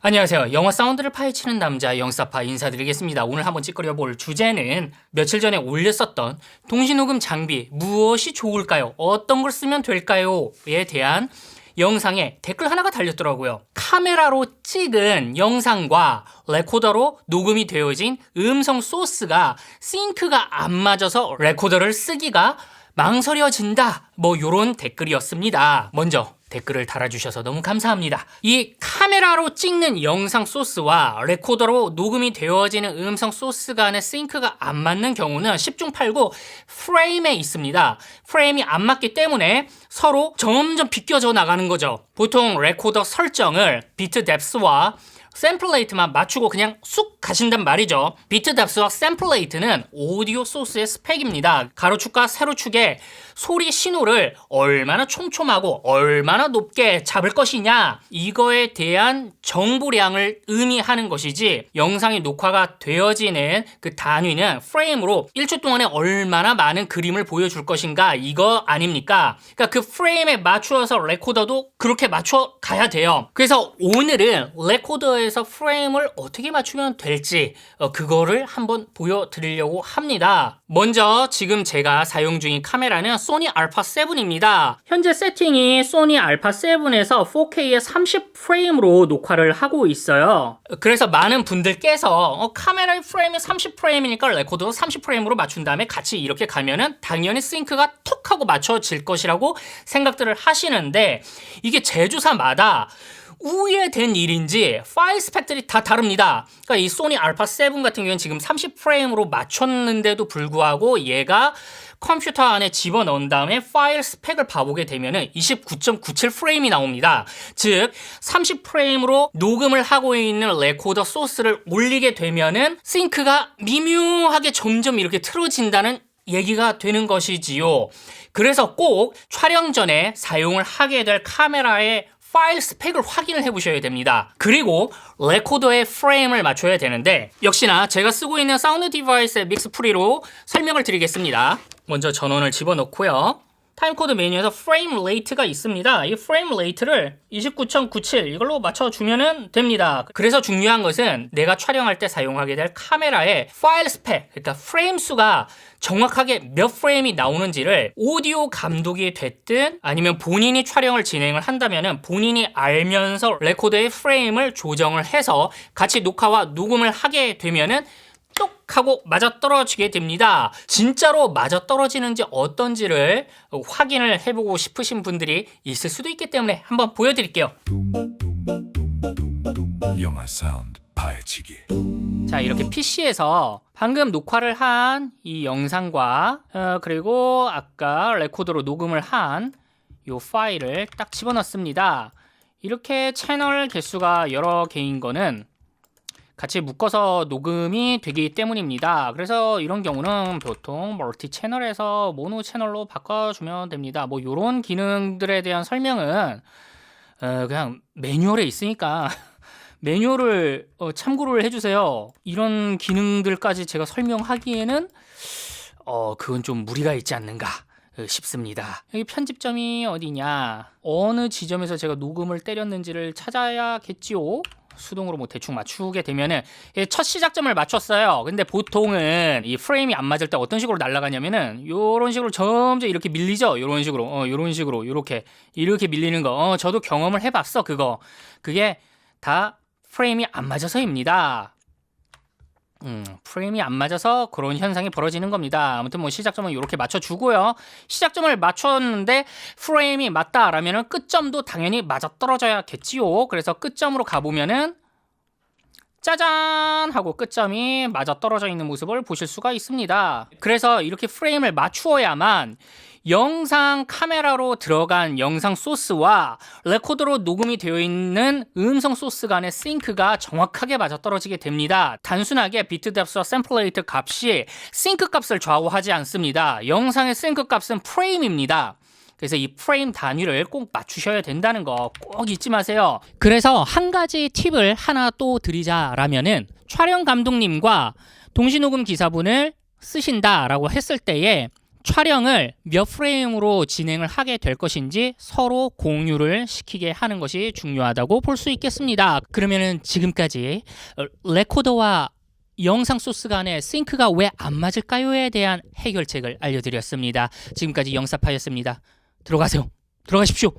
안녕하세요. 영어 사운드를 파헤치는 남자 영사파 인사드리겠습니다. 오늘 한번 찌끄려 볼 주제는 며칠 전에 올렸었던 동시녹음 장비 무엇이 좋을까요? 어떤 걸 쓰면 될까요? 에 대한 영상에 댓글 하나가 달렸더라고요. 카메라로 찍은 영상과 레코더로 녹음이 되어진 음성 소스가 싱크가 안 맞아서 레코더를 쓰기가 망설여진다. 요런 댓글이었습니다. 먼저 댓글을 달아주셔서 너무 감사합니다. 이 카메라로 찍는 영상 소스와 레코더로 녹음이 되어지는 음성 소스 간의 싱크가 안 맞는 경우는 10중 8구 프레임에 있습니다. 프레임이 안 맞기 때문에 서로 점점 비껴져 나가는 거죠. 보통 레코더 설정을 비트 뎁스와 샘플 레이트만 맞추고 그냥 쑥 가신단 말이죠. 비트 뎁스와 샘플 레이트는 오디오 소스의 스펙입니다. 가로축과 세로축의 소리 신호를 얼마나 촘촘하고 얼마나 높게 잡을 것이냐, 이거에 대한 정보량을 의미하는 것이지, 영상이 녹화가 되어지는 그 단위는 프레임으로 1초 동안에 얼마나 많은 그림을 보여줄 것인가, 이거 아닙니까? 그러니까 그 프레임에 맞추어서 레코더도 그렇게 맞춰 가야 돼요. 그래서 오늘은 레코더에서 프레임을 어떻게 맞추면 될지 그거를 한번 보여드리려고 합니다. 먼저 지금 제가 사용 중인 카메라는 소니 알파 7입니다. 현재 세팅이 소니 알파 7에서 4K에 30프레임으로 녹화를 하고 있어요. 그래서 많은 분들께서 카메라의 프레임이 30프레임이니까 레코더도 30프레임으로 맞춘 다음에 같이 이렇게 가면은 당연히 싱크가 톡 하고 맞춰질 것이라고 생각들을 하시는데, 이게 제조사마다 우회된 일인지 파일 스펙들이 다 다릅니다. 그러니까 이 소니 알파 7 같은 경우는 지금 30프레임으로 맞췄는데도 불구하고 얘가 컴퓨터 안에 집어넣은 다음에 파일 스펙을 봐보게 되면은 29.97프레임이 나옵니다. 즉 30프레임으로 녹음을 하고 있는 레코더 소스를 올리게 되면은 싱크가 미묘하게 점점 이렇게 틀어진다는 얘기가 되는 것이지요. 그래서 꼭 촬영 전에 사용을 하게 될 카메라의 파일 스펙을 확인을 해보셔야 됩니다. 그리고 레코더의 프레임을 맞춰야 되는데, 역시나 제가 쓰고 있는 사운드 디바이스의 믹스 프리로 설명을 드리겠습니다. 먼저 전원을 집어넣고요. 타임코드 메뉴에서 프레임 레이트가 있습니다. 이 프레임 레이트를 29.97 이걸로 맞춰주면 됩니다. 그래서 중요한 것은 내가 촬영할 때 사용하게 될 카메라의 파일 스펙, 그러니까 프레임 수가 정확하게 몇 프레임이 나오는지를 오디오 감독이 됐든 아니면 본인이 촬영을 진행을 한다면 본인이 알면서 레코더의 프레임을 조정을 해서 같이 녹화와 녹음을 하게 되면은 똑 하고 맞아떨어지게 됩니다. 진짜로 맞아떨어지는지 어떤지를 확인을 해보고 싶으신 분들이 있을 수도 있기 때문에 한번 보여드릴게요. 영어 사운드 파헤치기. 자, 이렇게 PC에서 방금 녹화를 한 이 영상과 그리고 아까 레코더로 녹음을 한 이 파일을 딱 집어넣습니다. 이렇게 채널 개수가 여러 개인 거는 같이 묶어서 녹음이 되기 때문입니다. 그래서 이런 경우는 보통 멀티 채널에서 모노 채널로 바꿔주면 됩니다. 이런 기능들에 대한 설명은 그냥 매뉴얼에 있으니까 매뉴얼을 참고를 해주세요. 이런 기능들까지 제가 설명하기에는 그건 좀 무리가 있지 않는가 싶습니다. 여기 편집점이 어디냐, 어느 지점에서 제가 녹음을 때렸는지를 찾아야겠지요. 수동으로 대충 맞추게 되면은 첫 시작점을 맞췄어요. 근데 보통은 이 프레임이 안 맞을 때 어떤 식으로 날아가냐면은 요런 식으로 점점 이렇게 밀리죠. 요런 식으로 요런 식으로 이렇게 밀리는 거 저도 경험을 해봤어. 그게 다 프레임이 안 맞아서입니다. 프레임이 안 맞아서 그런 현상이 벌어지는 겁니다. 아무튼 시작점은 이렇게 맞춰주고요. 시작점을 맞췄는데 프레임이 맞다라면은 끝점도 당연히 맞아떨어져야겠지요. 그래서 끝점으로 가보면은 짜잔 하고 끝점이 맞아떨어져 있는 모습을 보실 수가 있습니다. 그래서 이렇게 프레임을 맞추어야만 영상 카메라로 들어간 영상 소스와 레코더로 녹음이 되어 있는 음성 소스 간의 싱크가 정확하게 맞아떨어지게 됩니다. 단순하게 비트 뎁스와 샘플 레이트 값이 싱크 값을 좌우하지 않습니다. 영상의 싱크 값은 프레임입니다. 그래서 이 프레임 단위를 꼭 맞추셔야 된다는 거 꼭 잊지 마세요. 그래서 한 가지 팁을 하나 또 드리자라면은, 촬영 감독님과 동시녹음 기사분을 쓰신다라고 했을 때에 촬영을 몇 프레임으로 진행을 하게 될 것인지 서로 공유를 시키게 하는 것이 중요하다고 볼 수 있겠습니다. 그러면은 지금까지 레코더와 영상 소스 간의 싱크가 왜 안 맞을까요에 대한 해결책을 알려드렸습니다. 지금까지 영사파였습니다. 들어가세요. 들어가십시오.